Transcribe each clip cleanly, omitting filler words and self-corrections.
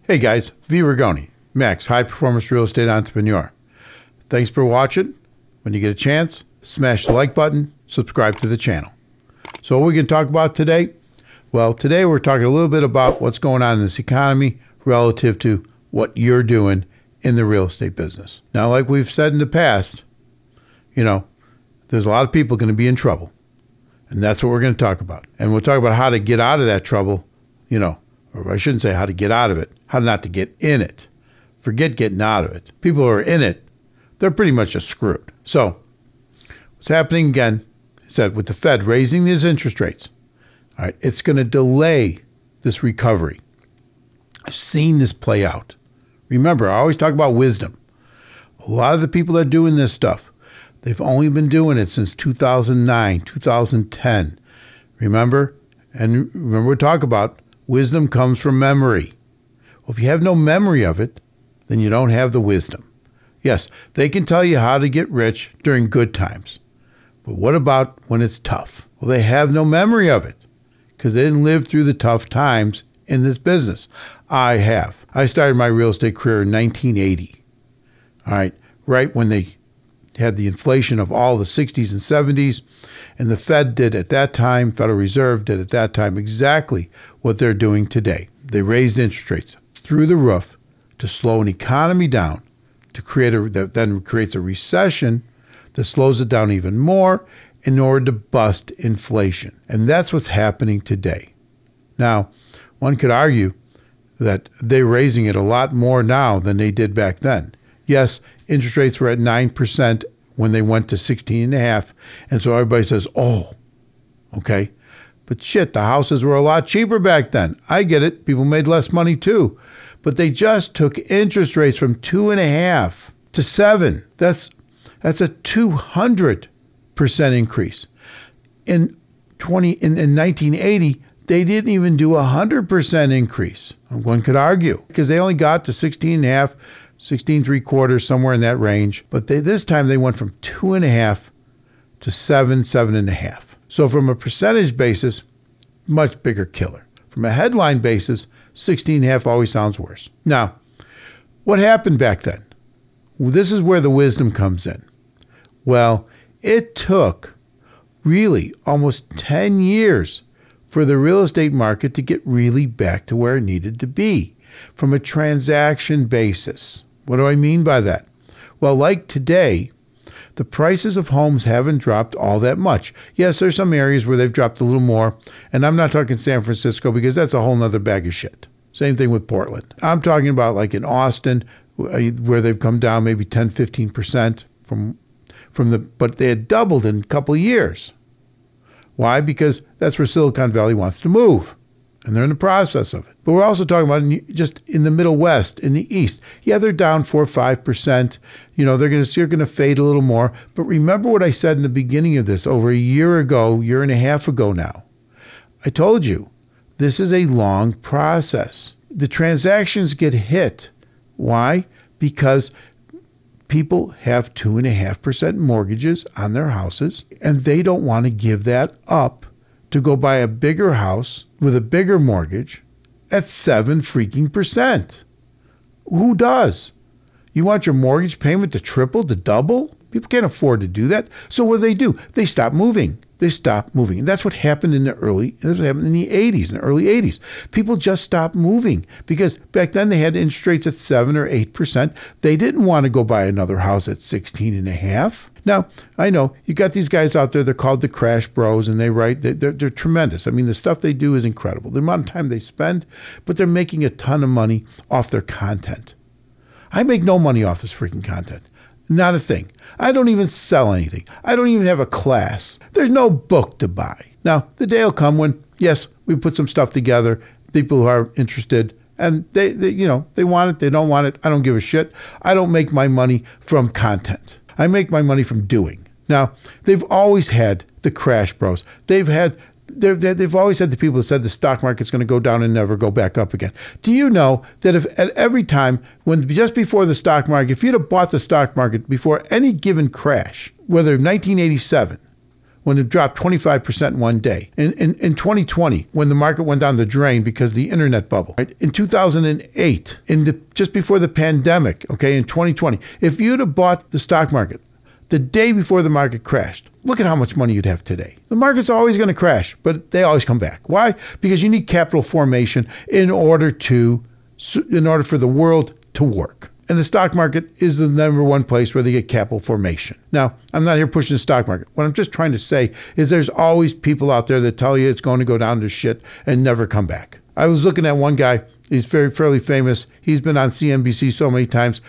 Hey guys, V. Rigoni, Max, High Performance Real Estate Entrepreneur. Thanks for watching. When you get a chance, smash the like button, subscribe to the channel. So what are we going to talk about today? Well, today we're talking a little bit about what's going on in this economy relative to what you're doing in the real estate business. Now, like we've said in the past, there's a lot of people going to be in trouble. And that's what we're going to talk about. And we'll talk about how to get out of that trouble, or I shouldn't say how to get out of it, how not to get in it. Forget getting out of it. People who are in it, they're pretty much just screwed. So what's happening again is that with the Fed raising these interest rates, all right, it's going to delay this recovery. I've seen this play out. Remember, I always talk about wisdom. A lot of the people that are doing this stuff, they've only been doing it since 2009, 2010. Remember? And remember we talk about wisdom comes from memory. Well, if you have no memory of it, then you don't have the wisdom. Yes, they can tell you how to get rich during good times. But what about when it's tough? Well, they have no memory of it because they didn't live through the tough times in this business. I have. I started my real estate career in 1980. All right when they had the inflation of all the 60s and 70s, and the Fed did at that time, Federal Reserve did at that time exactly what they're doing today. They raised interest rates through the roof to slow an economy down, that then creates a recession that slows it down even more in order to bust inflation. And that's what's happening today. Now, one could argue that they're raising it a lot more now than they did back then. Yes, interest rates were at 9% when they went to 16.5%. And so everybody says, oh, okay. But shit, the houses were a lot cheaper back then. I get it. People made less money too. But they just took interest rates from 2.5% to 7%. That's a 200% increase. In 1980, they didn't even do 100% increase. One could argue because they only got to 16.5%. 16.75, somewhere in that range. But this time they went from 2.5 to 7.5. So from a percentage basis, much bigger killer. From a headline basis, 16.5 always sounds worse. Now, what happened back then? Well, this is where the wisdom comes in. Well, it took really almost 10 years for the real estate market to get really back to where it needed to be from a transaction basis. What do I mean by that? Well, like today, the prices of homes haven't dropped all that much. Yes, there's some areas where they've dropped a little more, and I'm not talking San Francisco because that's a whole nother bag of shit. Same thing with Portland. I'm talking about like in Austin, where they've come down maybe 10, 15% but they had doubled in a couple of years. Why? Because that's where Silicon Valley wants to move. And they're in the process of it. But we're also talking about just in the Middle West, in the East. Yeah, they're down 4 or 5%. You're going to fade a little more. But remember what I said in the beginning of this over a year and a half ago now. I told you, this is a long process. The transactions get hit. Why? Because people have 2.5% mortgages on their houses, and they don't want to give that up to go buy a bigger house with a bigger mortgage at 7%. Who does? You want your mortgage payment to triple, to double? People can't afford to do that. So what do? They stop moving. And that's what happened in the 80s, in the early 80s. People just stopped moving because back then they had interest rates at 7 or 8%. They didn't want to go buy another house at 16.5%. Now, I know you got these guys out there, they're called the Crash Bros, and they're tremendous. I mean, the stuff they do is incredible. The amount of time they spend, but they're making a ton of money off their content. I make no money off this freaking content. Not a thing. I don't even sell anything. I don't even have a class. There's no book to buy. Now, the day will come when, yes, we put some stuff together, people who are interested, and they want it, they don't want it, I don't give a shit. I don't make my money from content. I make my money from doing. Now, they've always had the Crash Bros. They've always had the people that said the stock market's going to go down and never go back up again. Do you know that if at every time, just before the stock market, if you'd have bought the stock market before any given crash, whether 1987 when it dropped 25% in one day. In 2020, when the market went down the drain because of the internet bubble, right? In 2008, just before the pandemic, okay, in 2020, if you'd have bought the stock market the day before the market crashed, look at how much money you'd have today. The market's always going to crash, but they always come back. Why? Because you need capital formation in order for the world to work. And the stock market is the #1 place where they get capital formation. Now, I'm not here pushing the stock market. What I'm just trying to say is there's always people out there that tell you it's going to go down to shit and never come back. I was looking at one guy. He's fairly famous. He's been on CNBC so many times.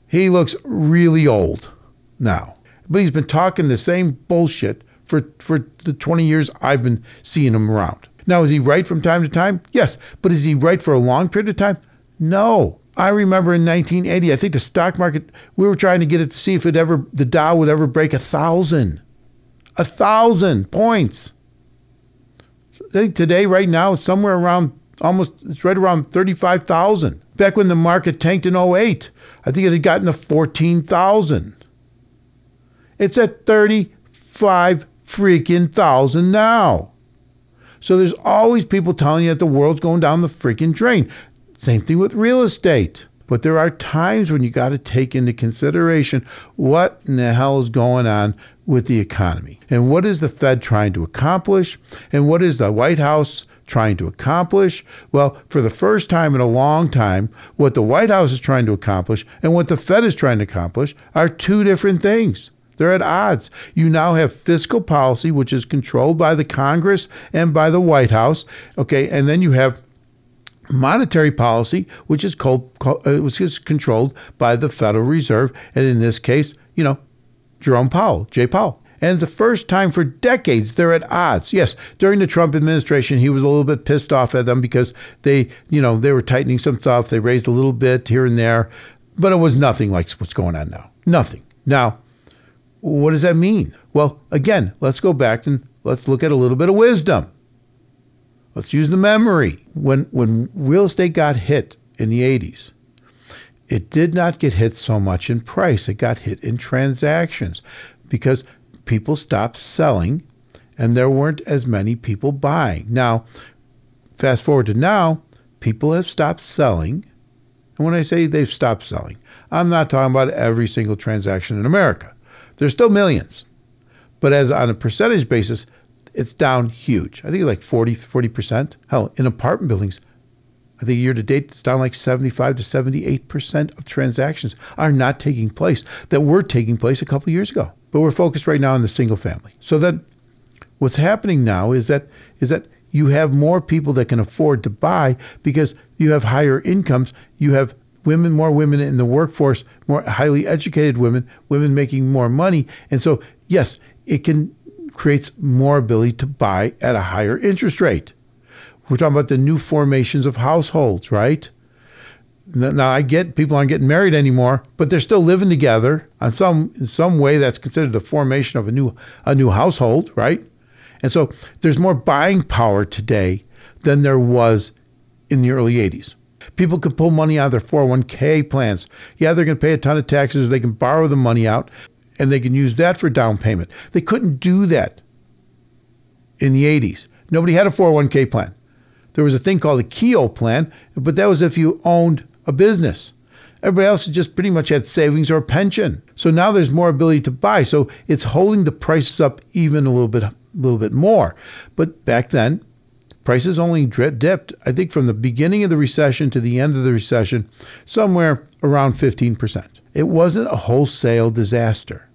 He looks really old now. But he's been talking the same bullshit for the 20 years I've been seeing him around. Now, is he right from time to time? Yes. But is he right for a long period of time? No. I remember in 1980, I think the stock market, we were trying to get it to see if the Dow would ever break 1,000. 1,000 points. So I think today, right now, it's somewhere around it's right around 35,000. Back when the market tanked in 2008, I think it had gotten to 14,000. It's at 35 freaking thousand now. So there's always people telling you that the world's going down the freaking drain. Same thing with real estate. But there are times when you got to take into consideration what in the hell is going on with the economy. And what is the Fed trying to accomplish? And what is the White House trying to accomplish? Well, for the first time in a long time, what the White House is trying to accomplish and what the Fed is trying to accomplish are two different things. They're at odds. You now have fiscal policy, which is controlled by the Congress and by the White House. Okay, and then you have monetary policy, which is controlled by the Federal Reserve, and in this case, Jerome Powell, Jay Powell. And the first time for decades, they're at odds. Yes, during the Trump administration, he was a little bit pissed off at them because they were tightening some stuff. They raised a little bit here and there, but it was nothing like what's going on now. Nothing. Now, what does that mean? Well, again, let's go back and let's look at a little bit of wisdom. Let's use the memory. When real estate got hit in the 80s, it did not get hit so much in price. It got hit in transactions because people stopped selling and there weren't as many people buying. Now, fast forward to now, people have stopped selling. And when I say they've stopped selling, I'm not talking about every single transaction in America. There's still millions. But as on a percentage basis, it's down huge. I think like 40%. Hell, in apartment buildings, I think year to date, it's down like 75 to 78% of transactions are not taking place that were taking place a couple of years ago. But we're focused right now on the single family. So then what's happening now is that you have more people that can afford to buy because you have higher incomes. You have more women in the workforce, more highly educated women making more money. And so, yes, it creates more ability to buy at a higher interest rate. We're talking about the new formations of households, right? Now, I get people aren't getting married anymore, but they're still living together in some way. That's considered the formation of a new household, right? And so there's more buying power today than there was in the early 80s. People can pull money out of their 401k plans. Yeah, they're going to pay a ton of taxes. They can borrow the money out, and they can use that for down payment. They couldn't do that in the 80s. Nobody had a 401k plan. There was a thing called a Keogh plan, but that was if you owned a business. Everybody else just pretty much had savings or a pension. So now there's more ability to buy. So it's holding the prices up even a little bit more. But back then, prices only dipped, I think, from the beginning of the recession to the end of the recession, somewhere around 15%. It wasn't a wholesale disaster.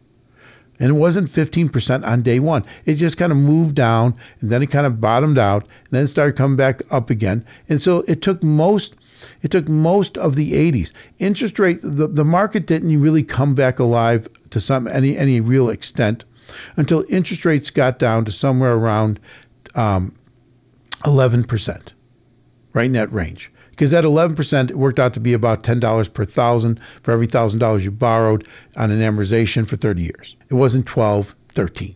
And it wasn't 15% on day one. It just kind of moved down, and then it kind of bottomed out, and then it started coming back up again. And so it took most of the 80s. Interest rate, the market didn't really come back alive to any real extent until interest rates got down to somewhere around 11%, right in that range. Because that 11% worked out to be about $10 per thousand for every $1,000 you borrowed on an amortization for 30 years. It wasn't 12, 13,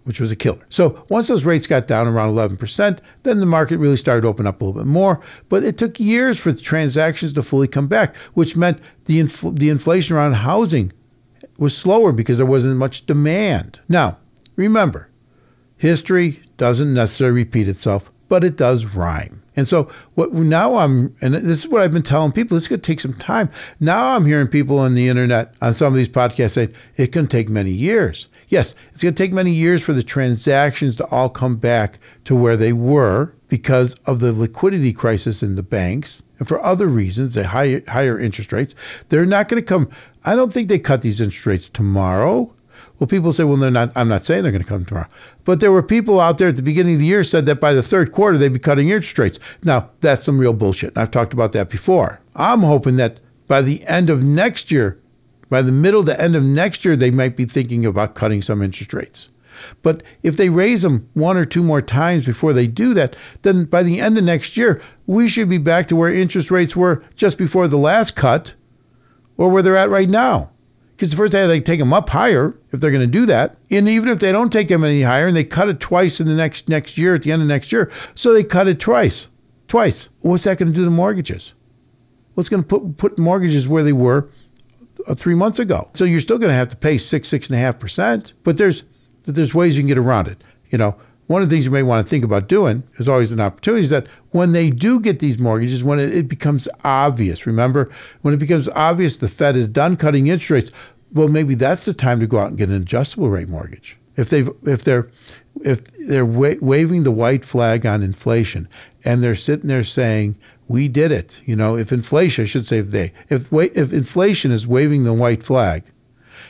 which was a killer. So once those rates got down around 11%, then the market really started to open up a little bit more. But it took years for the transactions to fully come back, which meant the inflation around housing was slower because there wasn't much demand. Now, remember, History doesn't necessarily repeat itself, but it does rhyme. And so and this is what I've been telling people, this is going to take some time. Now I'm hearing people on the internet, on some of these podcasts saying it can take many years. Yes, it's going to take many years for the transactions to all come back to where they were because of the liquidity crisis in the banks and for other reasons, the higher interest rates. They're not going to come. I don't think they cut these interest rates tomorrow. Well, people say, well, they're not. I'm not saying they're going to come tomorrow. But there were people out there at the beginning of the year said that by the third quarter, they'd be cutting interest rates. Now, that's some real bullshit. And I've talked about that before. I'm hoping that by the end of next year, by the middle to end of next year, they might be thinking about cutting some interest rates. But if they raise them one or two more times before they do that, then by the end of next year, we should be back to where interest rates were just before the last cut or where they're at right now. Because first they had to take them up higher if they're going to do that. And even if they don't take them any higher and they cut it twice in the next year, at the end of next year, so they cut it twice. What's that going to do to mortgages? Well, it's going to put mortgages where they were 3 months ago. So you're still going to have to pay 6.5%, but there's ways you can get around it. You know, one of the things you may want to think about doing is always an opportunity is that when they do get these mortgages, when it becomes obvious, remember, when it becomes obvious the Fed is done cutting interest rates, well, maybe that's the time to go out and get an adjustable rate mortgage. If they're waving the white flag on inflation and they're sitting there saying, we did it. You know, if inflation, I should say if inflation is waving the white flag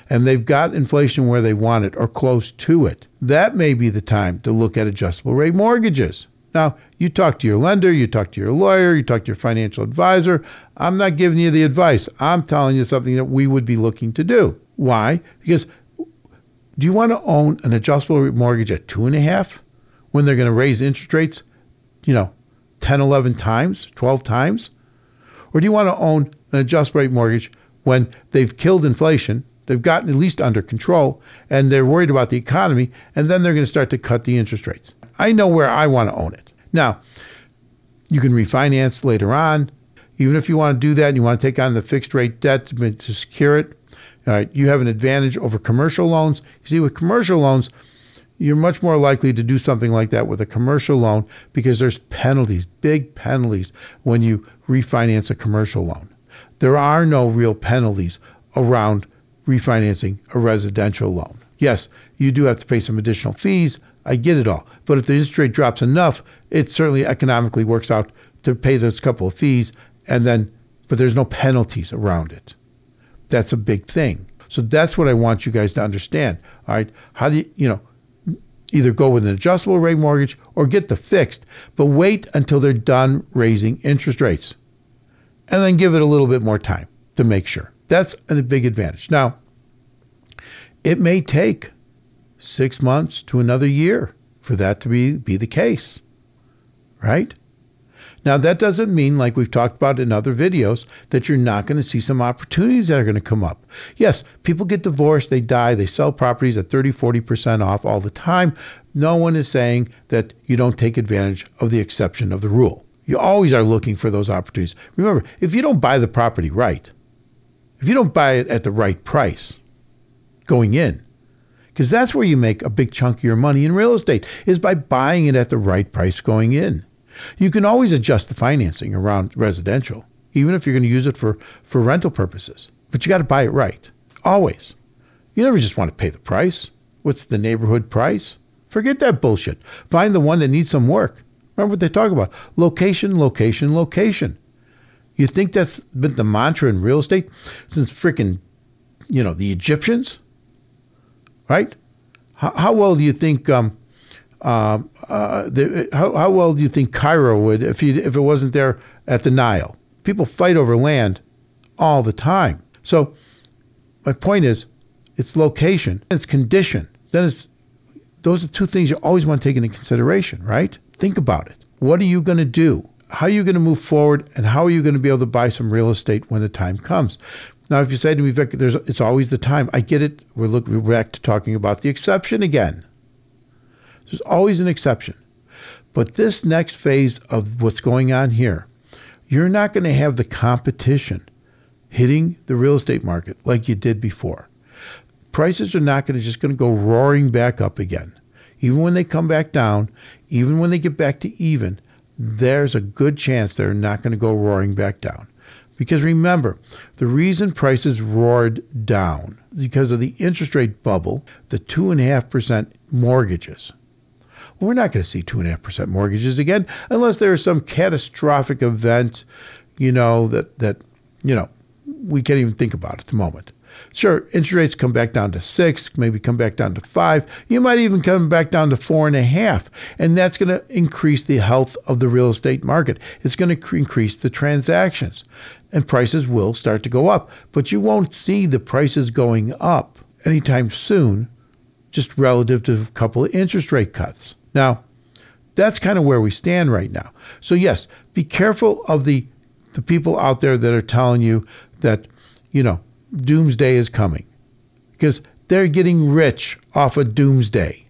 and they've got inflation where they want it or close to it, that may be the time to look at adjustable rate mortgages. Now, you talk to your lender, you talk to your lawyer, you talk to your financial advisor. I'm not giving you the advice. I'm telling you something that we would be looking to do. Why? Because do you want to own an adjustable rate mortgage at 2.5 when they're going to raise interest rates, 10, 11 times, 12 times? Or do you want to own an adjustable rate mortgage when they've killed inflation, they've gotten at least under control, and they're worried about the economy, and then they're going to start to cut the interest rates? I know where I want to own it. Now, you can refinance later on. Even if you want to do that and you want to take on the fixed rate debt to secure it, all right, you have an advantage over commercial loans. You see, with commercial loans, you're much more likely to do something like that with a commercial loan because there's penalties, big penalties, when you refinance a commercial loan. There are no real penalties around refinancing a residential loan. Yes, you do have to pay some additional fees. I get it all. But if the interest rate drops enough, it certainly economically works out to pay those couple of fees, but there's no penalties around it. That's a big thing. So that's what I want you guys to understand. All right, how do you either go with an adjustable rate mortgage or get the fixed, but wait until they're done raising interest rates. And then give it a little bit more time to make sure. That's a big advantage. Now, it may take 6 months to another year for that to be the case, right? Now, that doesn't mean, like we've talked about in other videos, that you're not going to see some opportunities that are going to come up. Yes, people get divorced, they die, they sell properties at 30, 40% off all the time. No one is saying that you don't take advantage of the exception of the rule. You always are looking for those opportunities. Remember, if you don't buy the property right, if you don't buy it at the right price going in, because that's where you make a big chunk of your money in real estate, is by buying it at the right price going in. You can always adjust the financing around residential, even if you're going to use it for rental purposes. But you got to buy it right, always. You never just want to pay the price. What's the neighborhood price? Forget that bullshit. Find the one that needs some work. Remember what they talk about? Location, location, location. You think that's been the mantra in real estate since frickin', the Egyptians? Right? How well do you think how well do you think Cairo would if it wasn't there at the Nile? People fight over land all the time. So my point is, it's location, it's condition. Then those are two things you always want to take into consideration, right? Think about it. What are you going to do? How are you going to move forward? And how are you going to be able to buy some real estate when the time comes? Now, if you say to me, Vic, it's always the time. I get it. We're back to talking about the exception again. There's always an exception. But this next phase of what's going on here, you're not going to have the competition hitting the real estate market like you did before. Prices are not just going to go roaring back up again. even when they come back down, even when they get back to even, there's a good chance they're not going to go roaring back down. Because remember, the reason prices roared down is because of the interest rate bubble, the 2.5% mortgages. We're not going to see 2.5% mortgages again unless there is some catastrophic event, that we can't even think about at the moment. Sure, interest rates come back down to 6, maybe come back down to 5. You might even come back down to 4.5. And that's going to increase the health of the real estate market. It's going to increase the transactions. And prices will start to go up. But you won't see the prices going up anytime soon, just relative to a couple of interest rate cuts. Now, that's kind of where we stand right now. So yes, be careful of the people out there that are telling you that, doomsday is coming, because they're getting rich off of doomsday.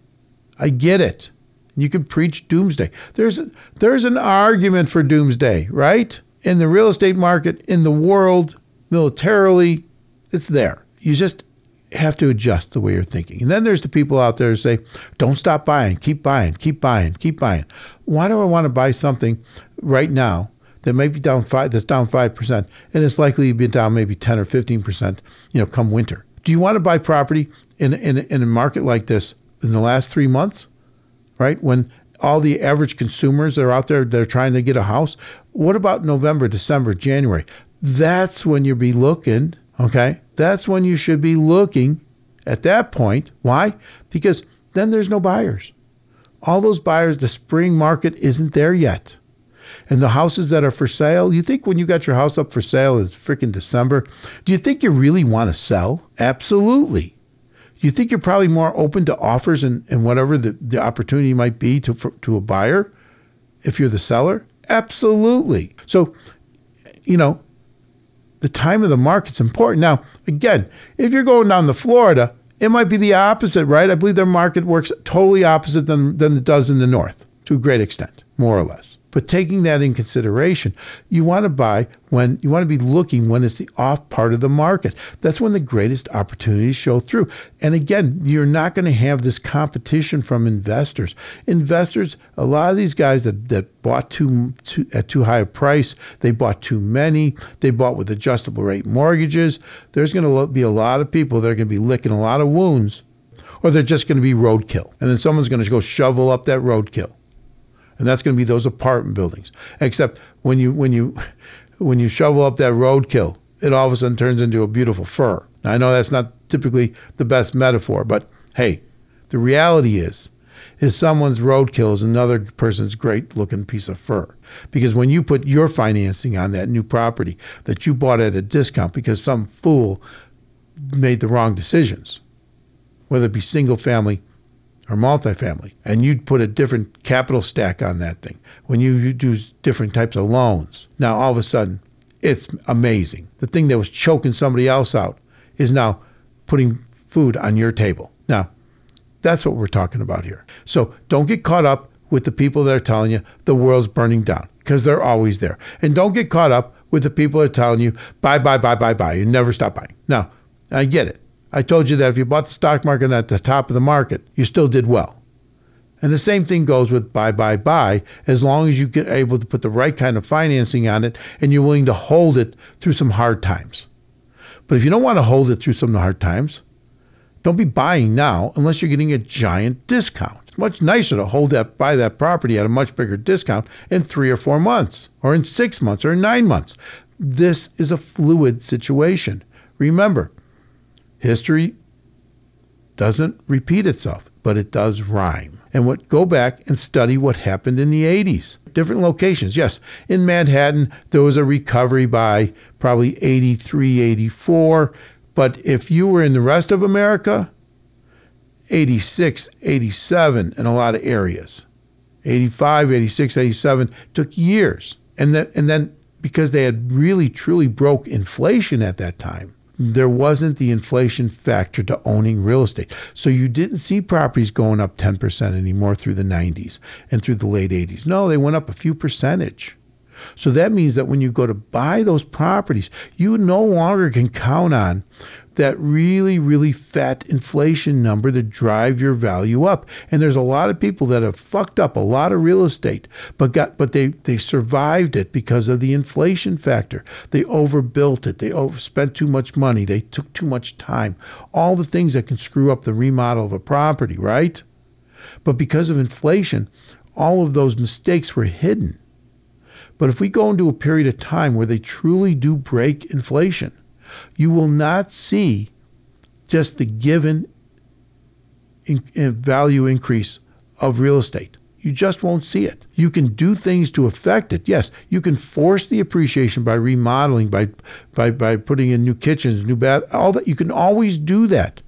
I get it. You can preach doomsday. There's an argument for doomsday, right? In the real estate market, in the world, militarily, it's there. You just have to adjust the way you're thinking. And then there's the people out there who say, don't stop buying, keep buying, keep buying, keep buying. Why do I want to buy something right now that may be down 5%, and it's likely to be down maybe 10 or 15%, come winter? Do you want to buy property in a market like this in the last 3 months, right? When all the average consumers that are out there, they're trying to get a house. What about November, December, January? That's when you'll be looking, okay? That's when you should be looking at that point. Why? Because then there's no buyers. All those buyers, the spring market isn't there yet. And the houses that are for sale, you think when you got your house up for sale, it's freaking December, do you think you really want to sell? Absolutely. You think you're probably more open to offers and whatever the opportunity might be to a buyer if you're the seller? Absolutely. So, the time of the market's important. Now, again, if you're going down to Florida, it might be the opposite, right? I believe their market works totally opposite than it does in the north, to a great extent, more or less. But taking that in consideration, you want to buy when you want to be looking when it's the off part of the market. That's when the greatest opportunities show through. And again, you're not going to have this competition from investors. Investors, a lot of these guys that bought at too high a price, they bought too many, they bought with adjustable rate mortgages. There's going to be a lot of people that are going to be licking a lot of wounds, or they're just going to be roadkill. And then someone's going to go shovel up that roadkill. And that's going to be those apartment buildings. Except when you shovel up that roadkill, it all of a sudden turns into a beautiful fir. Now, I know that's not typically the best metaphor, but hey, the reality is someone's roadkill is another person's great looking piece of fir. Because when you put your financing on that new property that you bought at a discount because some fool made the wrong decisions, whether it be single family or multifamily, and you'd put a different capital stack on that thing, when you do different types of loans, now all of a sudden, it's amazing. The thing that was choking somebody else out is now putting food on your table. Now, that's what we're talking about here. So don't get caught up with the people that are telling you the world's burning down, because they're always there. And don't get caught up with the people that are telling you, buy, buy, buy, buy, buy. You never stop buying. Now, I get it. I told you that if you bought the stock market at the top of the market, you still did well. And the same thing goes with buy, buy, buy, as long as you get able to put the right kind of financing on it and you're willing to hold it through some hard times. But if you don't want to hold it through some hard times, don't be buying now unless you're getting a giant discount. It's much nicer to buy that property at a much bigger discount in 3 or 4 months, or in 6 months, or in 9 months. This is a fluid situation. Remember, history doesn't repeat itself, but it does rhyme. And go back and study what happened in the 80s. Different locations. Yes, in Manhattan, there was a recovery by probably 83, 84. But if you were in the rest of America, 86, 87 in a lot of areas. 85, 86, 87 took years. And then because they had really, truly broke inflation at that time, there wasn't the inflation factor to owning real estate. So you didn't see properties going up 10% anymore through the 90s and through the late 80s. No, they went up a few percentage. So that means that when you go to buy those properties, you no longer can count on that really, really fat inflation number to drive your value up. And there's a lot of people that have fucked up a lot of real estate, but they survived it because of the inflation factor. They overbuilt it. They spent too much money. They took too much time. All the things that can screw up the remodel of a property, right? But because of inflation, all of those mistakes were hidden. But if we go into a period of time where they truly do break inflation, you will not see just the given value increase of real estate. You just won't see it. You can do things to affect it. Yes, you can force the appreciation by remodeling, by putting in new kitchens, new bath, all that. You can always do that.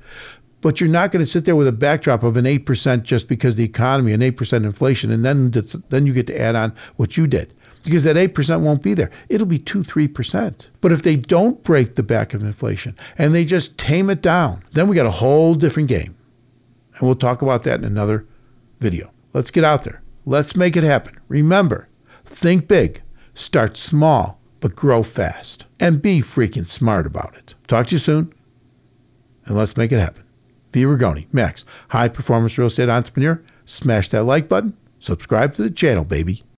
But you're not going to sit there with a backdrop of an 8% just because the economy, an 8% inflation, and then you get to add on what you did. Because that 8% won't be there. It'll be 2-3%. But if they don't break the back of inflation and they just tame it down, then we got a whole different game. And we'll talk about that in another video. Let's get out there. Let's make it happen. Remember, think big, start small, but grow fast. And be freaking smart about it. Talk to you soon, and let's make it happen. V. Rigoni, Max, high performance real estate entrepreneur. Smash that like button. Subscribe to the channel, baby.